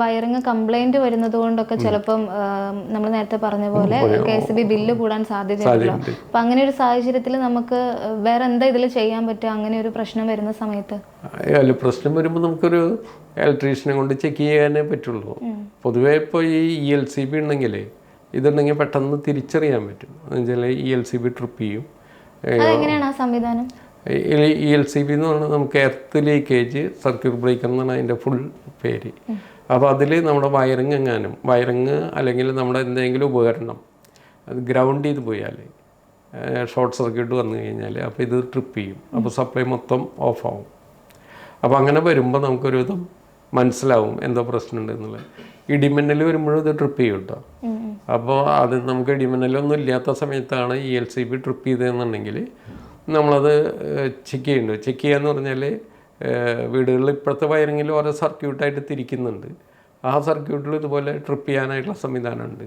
Wiring complaint വരുന്നത് കൊണ്ടൊക്കെ ചിലപ്പം നമ്മൾ നേരത്തെ പറഞ്ഞ പോലെ KSB ബില്ല് കൂടാൻ സാധ്യതയുണ്ടല്ലോ. അപ്പൊ അങ്ങനെ ഒരു സാഹചര്യത്തിൽ നമുക്ക് വേറെ എന്താ ഇതിൽ ചെയ്യാൻ പറ്റുക അങ്ങനെ ഒരു പ്രശ്നം വരുന്ന സമയത്ത്? പ്രശ്നം വരുമ്പോൾ നമുക്കൊരു ഇലക്ട്രീഷ്യനെ കൊണ്ട് ചെക്ക് ചെയ്യാനേ പറ്റുള്ളൂ. പൊതുവേ ഇപ്പോൾ ഈ ELCB ഉണ്ടെങ്കിൽ ഇതുണ്ടെങ്കിൽ പെട്ടെന്ന് തിരിച്ചറിയാൻ പറ്റും. എന്നുവെച്ചാൽ ELCB ട്രിപ്പ് ചെയ്യും. അതെങ്ങനെയാണ് ആ സംവിധാനം? ELCB എന്ന് പറഞ്ഞാൽ നമുക്ക് എർത്ത് ലീക്കേജ് സർക്യൂട്ട് ബ്രേക്കർ എന്നാണ് അതിൻ്റെ ഫുൾ പേര്. അപ്പോൾ അതിൽ നമ്മുടെ വയറിങ് അല്ലെങ്കിൽ നമ്മുടെ എന്തെങ്കിലും ഉപകരണം അത് ഗ്രൗണ്ട് ചെയ്ത് പോയാൽ ഷോർട്ട് സർക്യൂട്ട് വന്നു കഴിഞ്ഞാൽ അപ്പോൾ ഇത് ട്രിപ്പ് ചെയ്യും. അപ്പോൾ സപ്ലൈ മൊത്തം ഓഫാവും. അപ്പോൾ അങ്ങനെ വരുമ്പോൾ നമുക്കൊരു വിധം മനസ്സിലാവും എന്തോ പ്രശ്നമുണ്ട് എന്നുള്ളത്. ഇടിമിന്നൽ വരുമ്പോഴും ഇത് ട്രിപ്പ് ചെയ്യും കേട്ടോ. അപ്പോൾ അത് നമുക്ക് ഇടിമിന്നലൊന്നും ഇല്ലാത്ത സമയത്താണ് ELCB ട്രിപ്പ് ചെയ്തതെന്നുണ്ടെങ്കിൽ നമ്മളത് ചെക്ക് ചെയ്യുന്നുണ്ട്. ചെക്ക് ചെയ്യാന്ന് പറഞ്ഞാൽ വീടുകളിൽ ഇപ്പോഴത്തെ വയറിങ്ങിൽ ഓരോ സർക്യൂട്ടായിട്ട് തിരിക്കുന്നുണ്ട്. ആ സർക്യൂട്ടിൽ ഇതുപോലെ ട്രിപ്പ് ചെയ്യാനായിട്ടുള്ള സംവിധാനമുണ്ട്.